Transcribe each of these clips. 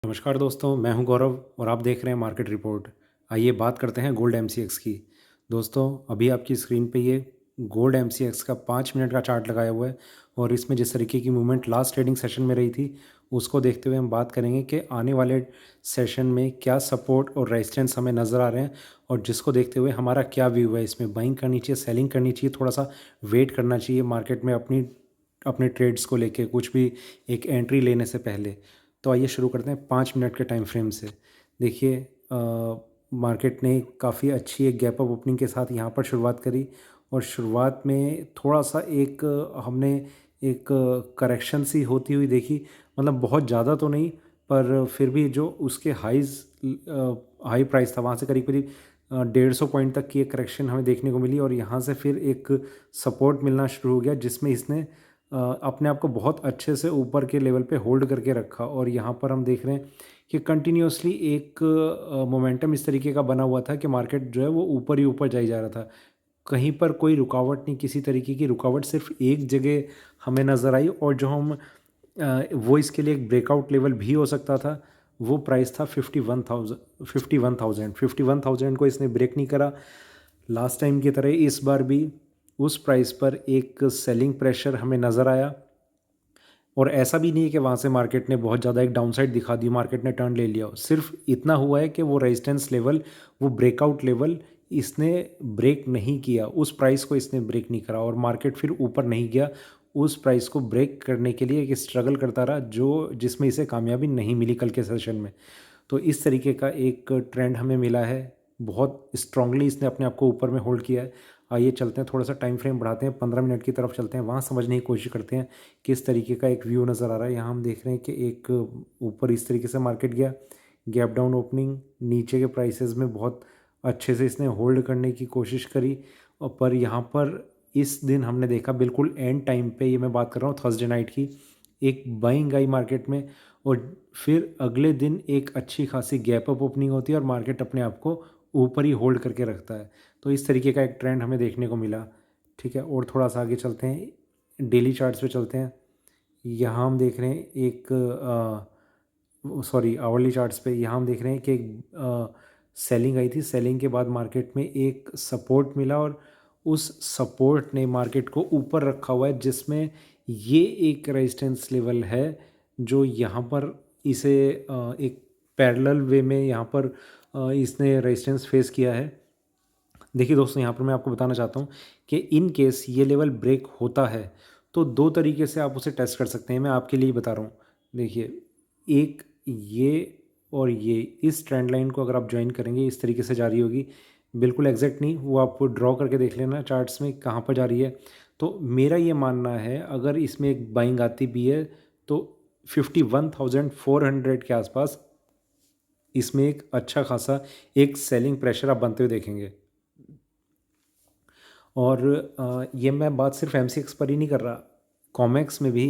नमस्कार दोस्तों, मैं हूं गौरव और आप देख रहे हैं मार्केट रिपोर्ट। आइए बात करते हैं गोल्ड एमसीएक्स की। दोस्तों, अभी आपकी स्क्रीन पे ये गोल्ड एमसीएक्स का 5 मिनट का चार्ट लगाया हुआ है और इसमें जिस तरीके की मूवमेंट लास्ट ट्रेडिंग सेशन में रही थी उसको देखते हुए हम बात करेंगे कि आने वाले सेशन में क्या सपोर्ट और रेजिस्टेंस हमें नज़र आ रहे हैं और जिसको देखते हुए हमारा क्या व्यू है। इसमें बाइंग करनी चाहिए, सेलिंग करनी चाहिए, थोड़ा सा वेट करना चाहिए मार्केट में अपनी अपने ट्रेड्स को लेके कुछ भी एक एंट्री लेने से पहले। तो आइए शुरू करते हैं 5 मिनट के टाइम फ्रेम से। देखिए, मार्केट ने काफ़ी अच्छी एक गैप अप ओपनिंग के साथ यहाँ पर शुरुआत करी और शुरुआत में थोड़ा सा एक हमने एक करेक्शन सी होती हुई देखी। मतलब बहुत ज़्यादा तो नहीं, पर फिर भी जो उसके हाई प्राइस था वहाँ से करीब करीब 150 पॉइंट तक की एक करेक्शन हमें देखने को मिली और यहाँ से फिर एक सपोर्ट मिलना शुरू हो गया जिसमें इसने अपने आप को बहुत अच्छे से ऊपर के लेवल पे होल्ड करके रखा। और यहाँ पर हम देख रहे हैं कि कंटिन्यूसली एक मोमेंटम इस तरीके का बना हुआ था कि मार्केट जो है वो ऊपर ही ऊपर जाई जा रहा था। कहीं पर कोई रुकावट नहीं, किसी तरीके की रुकावट सिर्फ एक जगह हमें नज़र आई और जो हम वो इसके लिए एक ब्रेकआउट लेवल भी हो सकता था। वो प्राइस था 51,000 को इसने ब्रेक नहीं करा। लास्ट टाइम की तरह इस बार भी उस प्राइस पर एक सेलिंग प्रेशर हमें नज़र आया और ऐसा भी नहीं है कि वहाँ से मार्केट ने बहुत ज़्यादा एक डाउनसाइड दिखा दी, मार्केट ने टर्न ले लिया हो। सिर्फ इतना हुआ है कि वो रेजिस्टेंस लेवल, वो ब्रेकआउट लेवल इसने ब्रेक नहीं किया, उस प्राइस को इसने ब्रेक नहीं करा और मार्केट फिर ऊपर नहीं गया। उस प्राइस को ब्रेक करने के लिए एक स्ट्रगल करता रहा जो जिसमें इसे कामयाबी नहीं मिली कल के सेशन में। तो इस तरीके का एक ट्रेंड हमें मिला है, बहुत स्ट्रांगली इसने अपने आप को ऊपर में होल्ड किया है। आइए चलते हैं, थोड़ा सा टाइम फ्रेम बढ़ाते हैं, 15 मिनट की तरफ चलते हैं, वहाँ समझने की कोशिश करते हैं किस तरीके का एक व्यू नज़र आ रहा है। यहाँ हम देख रहे हैं कि एक ऊपर इस तरीके से मार्केट गया, गैप डाउन ओपनिंग, नीचे के प्राइसेस में बहुत अच्छे से इसने होल्ड करने की कोशिश करी और पर यहाँ पर इस दिन हमने देखा बिल्कुल एंड टाइम पे, ये मैं बात कर रहा हूँ थर्सडे नाइट की, एक बाइंग आई मार्केट में और फिर अगले दिन एक अच्छी खासी गैप अप ओपनिंग होती है और मार्केट अपने आप को ऊपर ही होल्ड करके रखता है। तो इस तरीके का एक ट्रेंड हमें देखने को मिला। ठीक है, और थोड़ा सा आगे चलते हैं, डेली चार्ट्स पे चलते हैं। यहाँ हम देख रहे हैं एक आवरली चार्ट्स पे यहाँ हम देख रहे हैं कि एक सेलिंग आई थी। सेलिंग के बाद मार्केट में एक सपोर्ट मिला और उस सपोर्ट ने मार्केट को ऊपर रखा हुआ है जिसमें ये एक रेजिस्टेंस लेवल है जो यहाँ पर इसे एक पैरेलल वे में यहाँ पर इसने रेजिस्टेंस फेस किया है। देखिए दोस्तों, यहाँ पर मैं आपको बताना चाहता हूँ कि इन केस ये लेवल ब्रेक होता है तो दो तरीके से आप उसे टेस्ट कर सकते हैं, मैं आपके लिए बता रहा हूँ। देखिए, एक ये और ये, इस ट्रेंड लाइन को अगर आप ज्वाइन करेंगे इस तरीके से जा रही होगी, बिल्कुल एग्जैक्ट नहीं, वो आप ड्रॉ करके देख लेना चार्ट्स में कहाँ पर जा रही है। तो मेरा ये मानना है अगर इसमें एक बाइंग आती भी है तो 51,400 के आसपास इसमें एक अच्छा खासा एक सेलिंग प्रेशर आप बनते हुए देखेंगे। और ये मैं बात सिर्फ एमसीएक्स पर ही नहीं कर रहा, कॉमेक्स में भी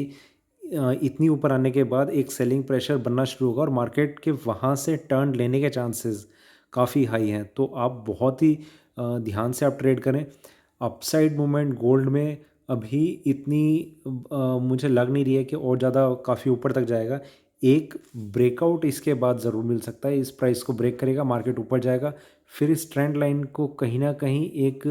इतनी ऊपर आने के बाद एक सेलिंग प्रेशर बनना शुरू होगा और मार्केट के वहाँ से टर्न लेने के चांसेस काफ़ी हाई हैं। तो आप बहुत ही ध्यान से आप ट्रेड करें। अपसाइड मूवमेंट गोल्ड में अभी इतनी मुझे लग नहीं रही है कि और ज़्यादा काफ़ी ऊपर तक जाएगा। एक ब्रेकआउट इसके बाद ज़रूर मिल सकता है, इस प्राइस को ब्रेक करेगा, मार्केट ऊपर जाएगा, फिर इस ट्रेंड लाइन को कहीं ना कहीं एक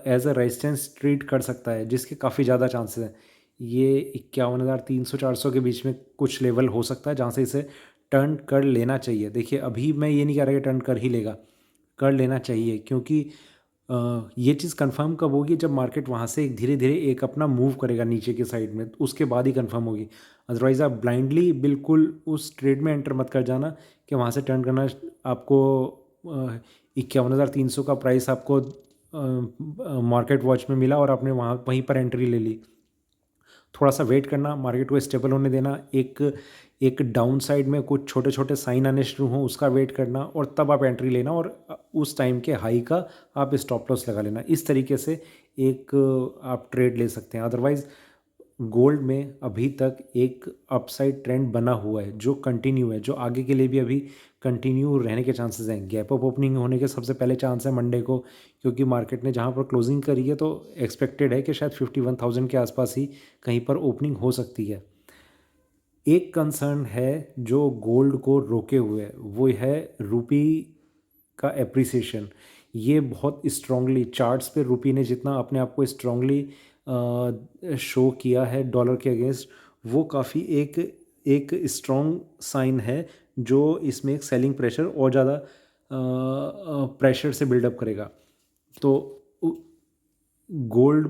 एज अ रेजिस्टेंस ट्रीट कर सकता है जिसके काफ़ी ज़्यादा चांसेस हैं। ये 51,300-400 के बीच में कुछ लेवल हो सकता है जहाँ से इसे टर्न कर लेना चाहिए। देखिए, अभी मैं ये नहीं कह रहा कि टर्न कर ही लेगा, कर लेना चाहिए क्योंकि ये चीज़ कंफर्म कब होगी जब मार्केट वहाँ से एक धीरे धीरे एक अपना मूव करेगा नीचे की साइड में, तो उसके बाद ही कंफर्म होगी। अदरवाइज़ आप ब्लाइंडली बिल्कुल उस ट्रेड में एंटर मत कर जाना कि वहाँ से टर्न करना आपको 51,300 का प्राइस आपको मार्केट वॉच में मिला और आपने वहाँ वहीं पर एंट्री ले ली। थोड़ा सा वेट करना, मार्केट को स्टेबल होने देना, एक एक डाउन साइड में कुछ छोटे छोटे साइन आने शुरू हों उसका वेट करना और तब आप एंट्री लेना और उस टाइम के हाई का आप स्टॉप लॉस लगा लेना। इस तरीके से एक आप ट्रेड ले सकते हैं। अदरवाइज़ गोल्ड में अभी तक एक अपसाइड ट्रेंड बना हुआ है जो कंटिन्यू है, जो आगे के लिए भी अभी कंटिन्यू रहने के चांसेस हैं। गैप अप ओपनिंग होने के सबसे पहले चांस है मंडे को, क्योंकि मार्केट ने जहां पर क्लोजिंग करी है तो एक्सपेक्टेड है कि शायद 51,000 के आसपास ही कहीं पर ओपनिंग हो सकती है। एक कंसर्न है जो गोल्ड को रोके हुए है, वो है रुपी का एप्रिसिएशन। ये बहुत स्ट्रांगली चार्ट्स पे रुपी ने जितना अपने आप को स्ट्रांगली शो किया है डॉलर के अगेंस्ट, वो काफ़ी एक एक स्ट्रॉन्ग साइन है जो इसमें एक सेलिंग प्रेशर और ज़्यादा प्रेशर से बिल्डअप करेगा। तो गोल्ड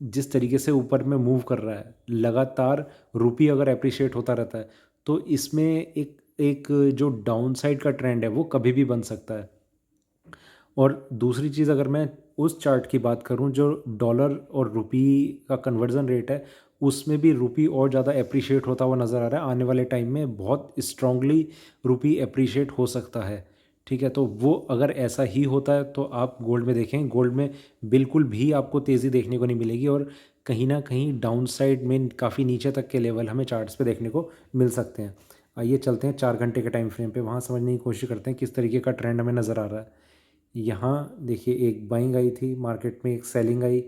जिस तरीके से ऊपर में मूव कर रहा है लगातार, रुपी अगर अप्रिशिएट होता रहता है तो इसमें एक एक जो डाउन साइड का ट्रेंड है वो कभी भी बन सकता है। और दूसरी चीज़, अगर मैं उस चार्ट की बात करूं जो डॉलर और रुपी का कन्वर्जन रेट है, उसमें भी रुपी और ज़्यादा अप्रिशिएट होता हुआ नज़र आ रहा है। आने वाले टाइम में बहुत स्ट्रांगली रुपी अप्रिशिएट हो सकता है। ठीक है, तो वो अगर ऐसा ही होता है तो आप गोल्ड में देखें, गोल्ड में बिल्कुल भी आपको तेज़ी देखने को नहीं मिलेगी और कहीं ना कहीं डाउन साइड में काफ़ी नीचे तक के लेवल हमें चार्ट्स पे देखने को मिल सकते हैं। आइए चलते हैं 4 घंटे के टाइम फ्रेम पे, वहाँ समझने की कोशिश करते हैं किस तरीके का ट्रेंड हमें नज़र आ रहा है। यहाँ देखिए एक बाइंग आई थी मार्केट में, एक सेलिंग आई,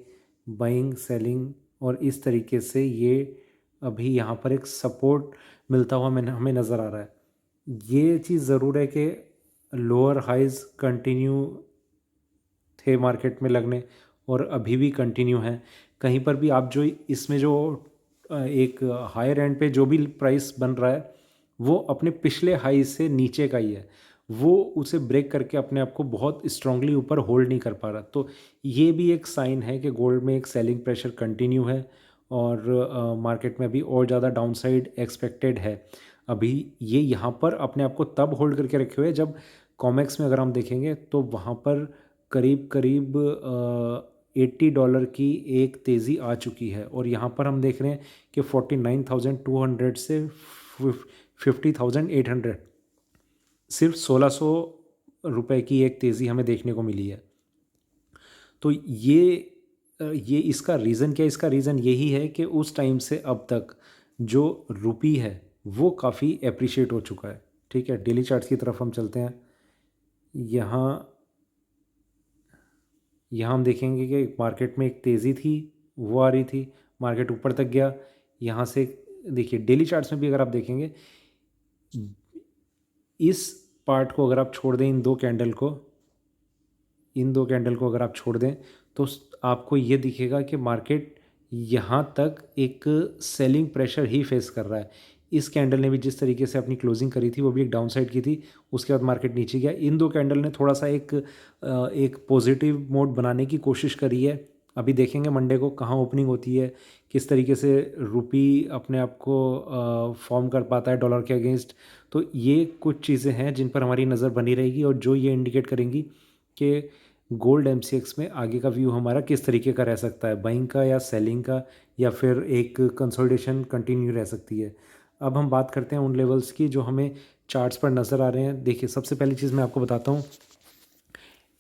बाइंग सेलिंग, और इस तरीके से ये अभी यहाँ पर एक सपोर्ट मिलता हुआ हमें नज़र आ रहा है। ये चीज़ ज़रूर है कि लोअर हाइज कंटिन्यू थे मार्केट में लगने और अभी भी कंटिन्यू हैं। कहीं पर भी आप जो इसमें जो एक हायर एंड पे जो भी प्राइस बन रहा है वो अपने पिछले हाई से नीचे का ही है, वो उसे ब्रेक करके अपने आप को बहुत स्ट्रांगली ऊपर होल्ड नहीं कर पा रहा। तो ये भी एक साइन है कि गोल्ड में एक सेलिंग प्रेशर कंटिन्यू है और मार्केट में अभी और ज़्यादा डाउनसाइड एक्सपेक्टेड है। अभी ये यहाँ पर अपने आप को तब होल्ड करके रखे हुए हैं जब कॉमेक्स में अगर हम देखेंगे तो वहाँ पर करीब करीब $80 की एक तेज़ी आ चुकी है और यहाँ पर हम देख रहे हैं कि 49,200 से 50,800, सिर्फ 1,600 रुपए की एक तेज़ी हमें देखने को मिली है। तो ये इसका रीज़न क्या है? इसका रीज़न यही है कि उस टाइम से अब तक जो रुपी है वो काफ़ी एप्रिशिएट हो चुका है। ठीक है, डेली चार्ट्स की तरफ हम चलते हैं। यहाँ यहाँ हम देखेंगे कि मार्केट में एक तेज़ी थी, वो आ रही थी, मार्केट ऊपर तक गया। यहाँ से देखिए डेली चार्ट्स में भी अगर आप देखेंगे, इस पार्ट को अगर आप छोड़ दें, इन दो कैंडल को अगर आप छोड़ दें तो आपको ये दिखेगा कि मार्केट यहाँ तक एक सेलिंग प्रेशर ही फेस कर रहा है। इस कैंडल ने भी जिस तरीके से अपनी क्लोजिंग करी थी वो भी एक डाउन साइड की थी, उसके बाद मार्केट नीचे गया। इन दो कैंडल ने थोड़ा सा एक पॉजिटिव मोड बनाने की कोशिश करी है। अभी देखेंगे मंडे को कहाँ ओपनिंग होती है, किस तरीके से रुपी अपने आप को फॉर्म कर पाता है डॉलर के अगेंस्ट। तो ये कुछ चीज़ें हैं जिन पर हमारी नज़र बनी रहेगी और जो ये इंडिकेट करेंगी कि गोल्ड एमसीएक्स में आगे का व्यू हमारा किस तरीके का रह सकता है, बाइंग का या सेलिंग का, या फिर एक कंसोलिडेशन कंटिन्यू रह सकती है। अब हम बात करते हैं उन लेवल्स की जो हमें चार्ट्स पर नज़र आ रहे हैं। देखिए सबसे पहली चीज़ मैं आपको बताता हूँ,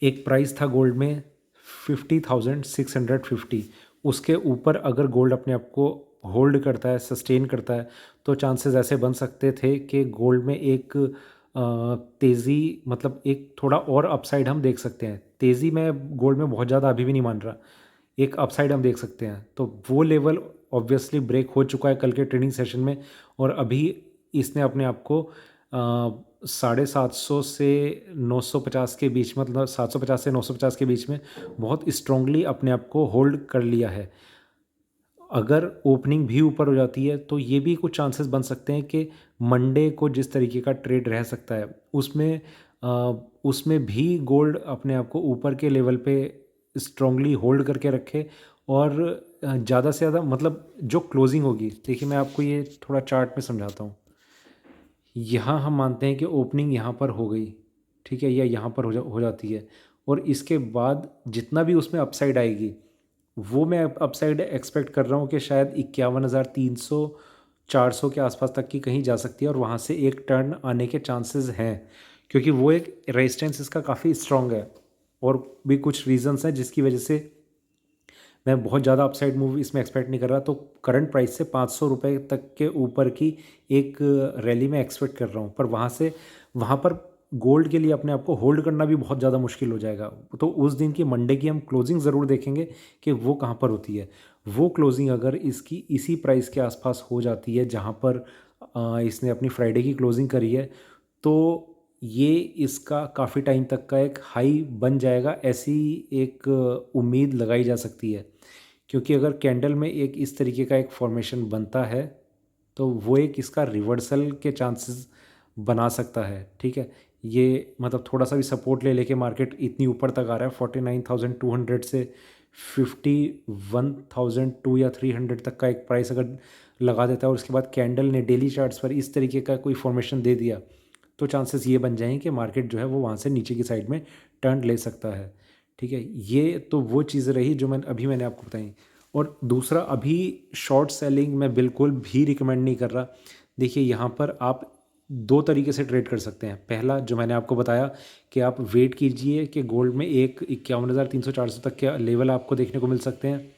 एक प्राइस था गोल्ड में 50,650, उसके ऊपर अगर गोल्ड अपने आप को होल्ड करता है, सस्टेन करता है, तो चांसेस ऐसे बन सकते थे कि गोल्ड में एक तेज़ी, मतलब एक थोड़ा और अपसाइड हम देख सकते हैं। तेज़ी में गोल्ड में बहुत ज़्यादा अभी भी नहीं मान रहा, एक अपसाइड हम देख सकते हैं। तो वो लेवल ऑब्वियसली ब्रेक हो चुका है कल के ट्रेडिंग सेशन में और अभी इसने अपने आप को 750 से 950 के बीच, मतलब 750 से 950 के बीच में बहुत स्ट्रांगली अपने आप को होल्ड कर लिया है। अगर ओपनिंग भी ऊपर हो जाती है तो ये भी कुछ चांसेस बन सकते हैं कि मंडे को जिस तरीके का ट्रेड रह सकता है उसमें भी गोल्ड अपने आप को ऊपर के लेवल पे स्ट्रांगली होल्ड करके रखे और ज़्यादा से ज़्यादा, मतलब जो क्लोजिंग होगी, देखिए मैं आपको ये थोड़ा चार्ट में समझाता हूँ। यहाँ हम मानते हैं कि ओपनिंग यहाँ पर हो गई, ठीक है, या यहाँ पर हो जाती है और इसके बाद जितना भी उसमें अपसाइड आएगी वो मैं अपसाइड एक्सपेक्ट कर रहा हूँ कि शायद 51,300 400 के आसपास तक की कहीं जा सकती है और वहाँ से एक टर्न आने के चांसेस हैं, क्योंकि वो एक रेजिस्टेंस इसका काफ़ी स्ट्रॉन्ग है और भी कुछ रीजंस हैं जिसकी वजह से मैं बहुत ज़्यादा अपसाइड मूव इसमें एक्सपेक्ट नहीं कर रहा। तो करंट प्राइस से 500 रुपये तक के ऊपर की एक रैली में एक्सपेक्ट कर रहा हूँ, पर वहाँ पर गोल्ड के लिए अपने आप को होल्ड करना भी बहुत ज़्यादा मुश्किल हो जाएगा। तो उस दिन की मंडे की हम क्लोजिंग ज़रूर देखेंगे कि वो कहाँ पर होती है। वो क्लोजिंग अगर इसकी इसी प्राइस के आसपास हो जाती है जहाँ पर इसने अपनी फ्राइडे की क्लोजिंग करी है, तो ये इसका काफ़ी टाइम तक का एक हाई बन जाएगा, ऐसी एक उम्मीद लगाई जा सकती है। क्योंकि अगर कैंडल में एक इस तरीके का एक फॉर्मेशन बनता है तो वो एक इसका रिवर्सल के चांसेस बना सकता है। ठीक है, ये मतलब थोड़ा सा भी सपोर्ट ले लेके मार्केट इतनी ऊपर तक आ रहा है, 49,200 से 51,002 या 300 तक का एक प्राइस अगर लगा देता है और उसके बाद कैंडल ने डेली चार्ट्स पर इस तरीके का कोई फॉर्मेशन दे दिया, तो चांसेस ये बन जाएंगे कि मार्केट जो है वो वहाँ से नीचे की साइड में टर्न ले सकता है। ठीक है, ये तो वो चीज़ रही जो मैंने आपको बताई। और दूसरा, अभी शॉर्ट सेलिंग मैं बिल्कुल भी रिकमेंड नहीं कर रहा। देखिए, यहाँ पर आप दो तरीके से ट्रेड कर सकते हैं। पहला जो मैंने आपको बताया कि आप वेट कीजिए कि गोल्ड में एक 51,300-400 तक के लेवल आपको देखने को मिल सकते हैं,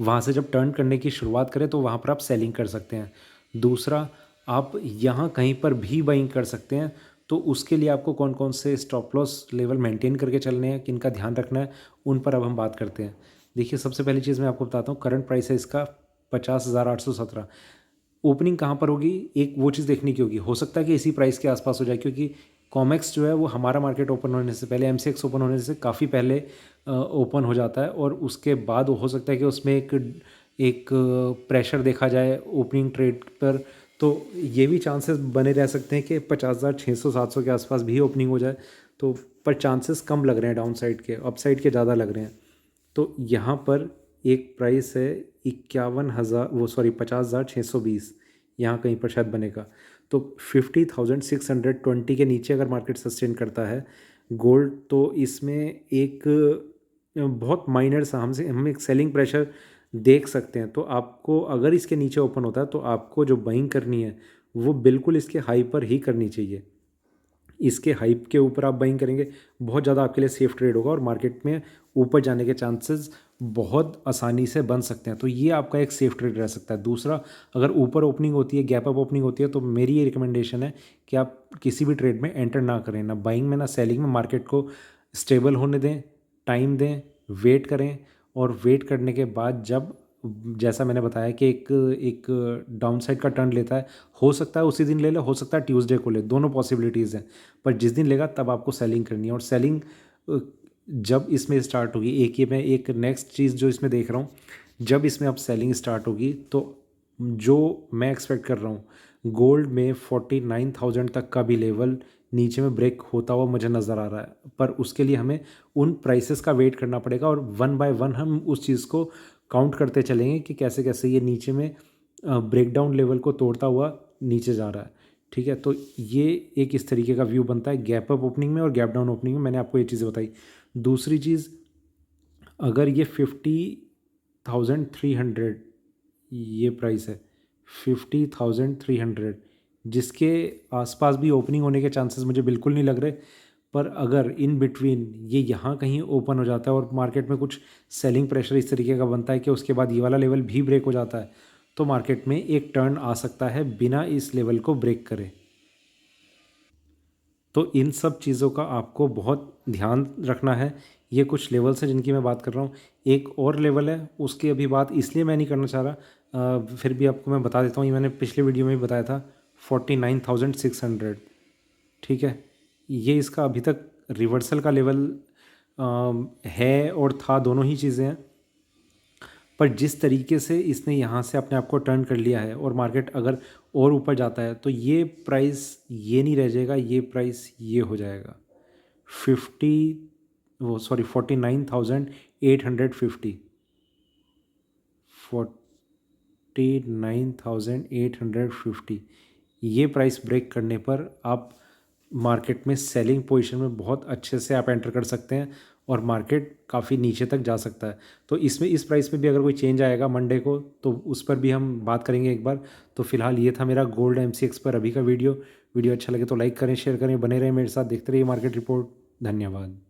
वहाँ से जब टर्न करने की शुरुआत करें तो वहाँ पर आप सेलिंग कर सकते हैं। दूसरा, आप यहाँ कहीं पर भी बाइंग कर सकते हैं, तो उसके लिए आपको कौन कौन से स्टॉप लॉस लेवल मेंटेन करके चलने हैं, किन का ध्यान रखना है, उन पर अब हम बात करते हैं। देखिए, सबसे पहली चीज़ मैं आपको बताता हूँ, करंट प्राइस है इसका 50,817। ओपनिंग कहाँ पर होगी, एक वो चीज़ देखने की होगी। हो सकता है कि इसी प्राइस के आसपास हो जाए, क्योंकि कॉमेक्स जो है वो हमारा मार्केट ओपन होने से पहले, एमसीएक्स ओपन होने से काफ़ी पहले ओपन हो जाता है, और उसके बाद हो सकता है कि उसमें एक प्रेशर देखा जाए ओपनिंग ट्रेड पर। तो ये भी चांसेस बने रह सकते हैं कि 50,600-700 के आसपास भी ओपनिंग हो जाए। तो पर चांसेस कम लग रहे हैं डाउन साइड के, अप साइड के ज़्यादा लग रहे हैं। तो यहाँ पर एक प्राइस है 50,620, यहाँ कहीं पर शायद बनेगा। तो 50,620 के नीचे अगर मार्केट सस्टेन करता है गोल्ड, तो इसमें एक बहुत माइनर सा हम एक सेलिंग प्रेशर देख सकते हैं। तो आपको अगर इसके नीचे ओपन होता है तो आपको जो बाइंग करनी है वो बिल्कुल इसके हाई पर ही करनी चाहिए। इसके हाइप के ऊपर आप बाइंग करेंगे, बहुत ज़्यादा आपके लिए सेफ ट्रेड होगा और मार्केट में ऊपर जाने के चांसेस बहुत आसानी से बन सकते हैं। तो ये आपका एक सेफ ट्रेड रह सकता है। दूसरा, अगर ऊपर ओपनिंग होती है, गैप अप ओपनिंग होती है, तो मेरी ये रिकमेंडेशन है कि आप किसी भी ट्रेड में एंटर ना करें, ना बाइंग में ना सेलिंग में। मार्केट को स्टेबल होने दें, टाइम दें, वेट करें, और वेट करने के बाद जब, जैसा मैंने बताया कि एक डाउन साइड का टर्न लेता है, हो सकता है उसी दिन ले ले, हो सकता है ट्यूसडे को ले, दोनों पॉसिबिलिटीज़ हैं। पर जिस दिन लेगा तब आपको सेलिंग करनी है। और सेलिंग जब इसमें स्टार्ट होगी, मैं एक नेक्स्ट चीज़ जो इसमें देख रहा हूँ, जब इसमें अब सेलिंग स्टार्ट होगी तो जो मैं एक्सपेक्ट कर रहा हूँ, गोल्ड में 49,000 तक का भी लेवल नीचे में ब्रेक होता हुआ मुझे नज़र आ रहा है। पर उसके लिए हमें उन प्राइसेस का वेट करना पड़ेगा, और वन बाय वन हम उस चीज़ को काउंट करते चलेंगे कि कैसे कैसे ये नीचे में ब्रेकडाउन लेवल को तोड़ता हुआ नीचे जा रहा है। ठीक है, तो ये एक इस तरीके का व्यू बनता है गैप अप ओपनिंग में और गैप डाउन ओपनिंग में। मैंने आपको ये चीज़ें बताई। दूसरी चीज़, अगर ये 50,300 ये प्राइस है, 50,300, जिसके आसपास भी ओपनिंग होने के चांसेस मुझे बिल्कुल नहीं लग रहे। पर अगर इन बिटवीन ये यहाँ कहीं ओपन हो जाता है और मार्केट में कुछ सेलिंग प्रेशर इस तरीके का बनता है कि उसके बाद ये वाला लेवल भी ब्रेक हो जाता है, तो मार्केट में एक टर्न आ सकता है बिना इस लेवल को ब्रेक करे। तो इन सब चीज़ों का आपको बहुत ध्यान रखना है। ये कुछ लेवल्स हैं जिनकी मैं बात कर रहा हूँ। एक और लेवल है, उसकी अभी बात इसलिए मैं नहीं करना चाह रहा, फिर भी आपको मैं बता देता हूँ। ये मैंने पिछले वीडियो में भी बताया था, 49,600। ठीक है, ये इसका अभी तक रिवर्सल का लेवल है और था, दोनों ही चीज़ें हैं। पर जिस तरीके से इसने यहाँ से अपने आप को टर्न कर लिया है और मार्केट अगर और ऊपर जाता है तो ये प्राइस ये नहीं रह जाएगा, ये प्राइस ये हो जाएगा 49,850, 49,850। ये प्राइस ब्रेक करने पर आप मार्केट में सेलिंग पोजीशन में बहुत अच्छे से आप एंटर कर सकते हैं और मार्केट काफ़ी नीचे तक जा सकता है। तो इसमें इस प्राइस में भी अगर कोई चेंज आएगा मंडे को तो उस पर भी हम बात करेंगे एक बार। तो फिलहाल ये था मेरा गोल्ड एमसीएक्स पर अभी का वीडियो। अच्छा लगे तो लाइक करें, शेयर करें, बने रहें मेरे साथ, देखते रहिए मार्केट रिपोर्ट। धन्यवाद।